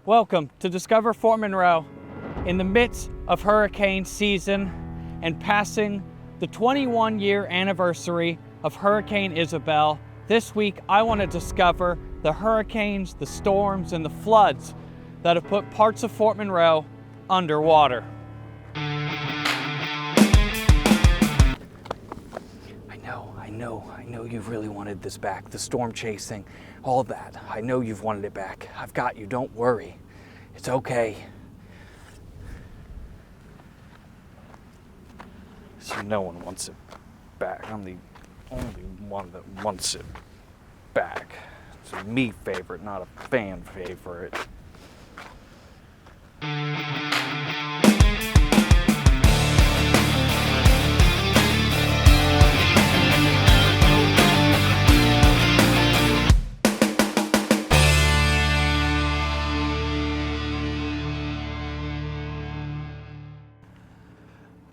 Welcome to Discover Fort Monroe. In the midst of hurricane season and passing the 21-year anniversary of Hurricane Isabel, this week I want to discover the hurricanes, the storms, and the floods that have put parts of Fort Monroe underwater. I know you've really wanted this back, the storm chasing, all that. I know you've wanted it back. I've got you, don't worry. It's okay. So no one wants it back. I'm the only one that wants it back. It's a me favorite, not a fan favorite.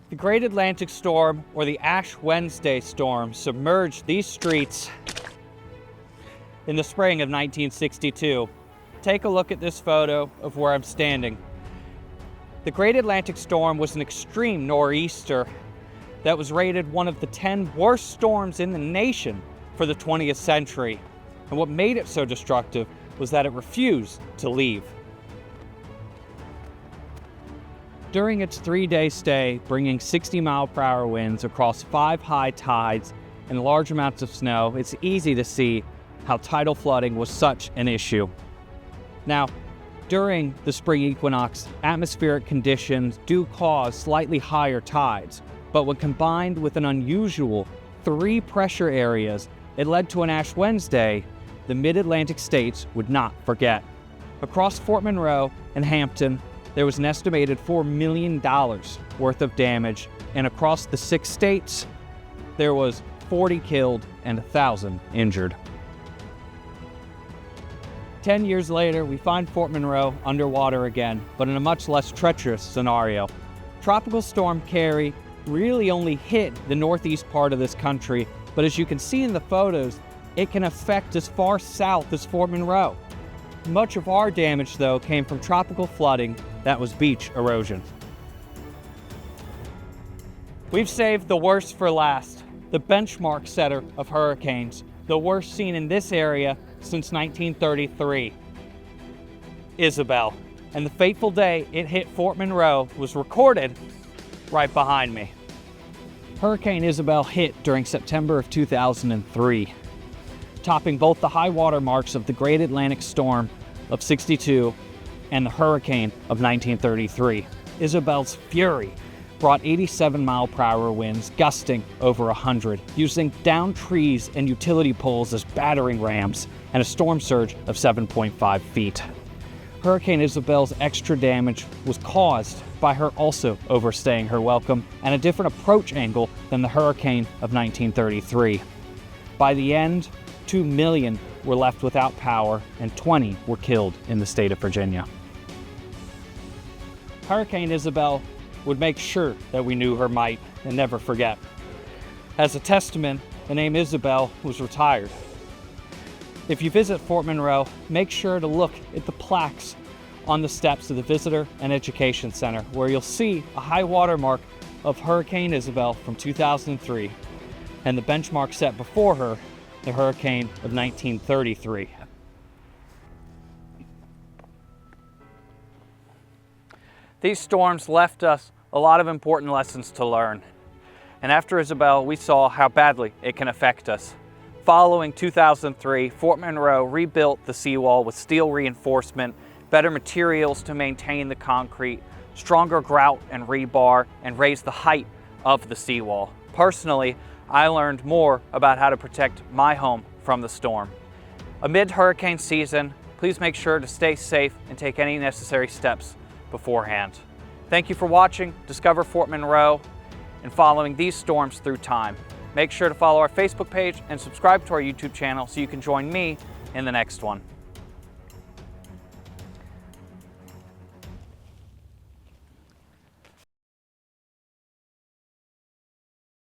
The Great Atlantic Storm, or the Ash Wednesday storm, submerged these streets in the spring of 1962. Take a look at this photo of where I'm standing. The Great Atlantic Storm was an extreme nor'easter that was rated one of the 10 worst storms in the nation for the 20th century. And what made it so destructive was that it refused to leave. During its 3-day stay, bringing 60-mile-per-hour winds across 5 high tides and large amounts of snow, it's easy to see how tidal flooding was such an issue. Now, during the spring equinox, atmospheric conditions do cause slightly higher tides, but when combined with an unusual 3 pressure areas, it led to an Ash Wednesday the mid-Atlantic states would not forget. Across Fort Monroe and Hampton, there was an estimated $4 million worth of damage, and across the 6 states, there was 40 killed and 1,000 injured. 10 years later, we find Fort Monroe underwater again, but in a much less treacherous scenario. Tropical Storm Carrie really only hit the northeast part of this country, but as you can see in the photos, it can affect as far south as Fort Monroe. Much of our damage, though, came from tropical flooding that was beach erosion. We've saved the worst for last, the benchmark setter of hurricanes, the worst seen in this area since 1933, Isabel. And the fateful day it hit Fort Monroe was recorded right behind me. Hurricane Isabel hit during September of 2003. Topping both the high water marks of the Great Atlantic Storm of '62 and the hurricane of 1933. Isabel's fury brought 87-mile-per-hour winds gusting over 100, using downed trees and utility poles as battering rams, and a storm surge of 7.5 feet. Hurricane Isabel's extra damage was caused by her also overstaying her welcome and a different approach angle than the hurricane of 1933. By the end, 2 million were left without power and 20 were killed in the state of Virginia. Hurricane Isabel would make sure that we knew her might and never forget. As a testament, the name Isabel was retired. If you visit Fort Monroe, make sure to look at the plaques on the steps of the Visitor and Education Center, where you'll see a high water mark of Hurricane Isabel from 2003 and the benchmark set before her, the hurricane of 1933. These storms left us a lot of important lessons to learn. And after Isabel, we saw how badly it can affect us. Following 2003, Fort Monroe rebuilt the seawall with steel reinforcement, better materials to maintain the concrete, stronger grout and rebar, and raised the height of the seawall. Personally, I learned more about how to protect my home from the storm. Amid hurricane season, please make sure to stay safe and take any necessary steps beforehand. Thank you for watching Discover Fort Monroe and following these storms through time. Make sure to follow our Facebook page and subscribe to our YouTube channel so you can join me in the next one.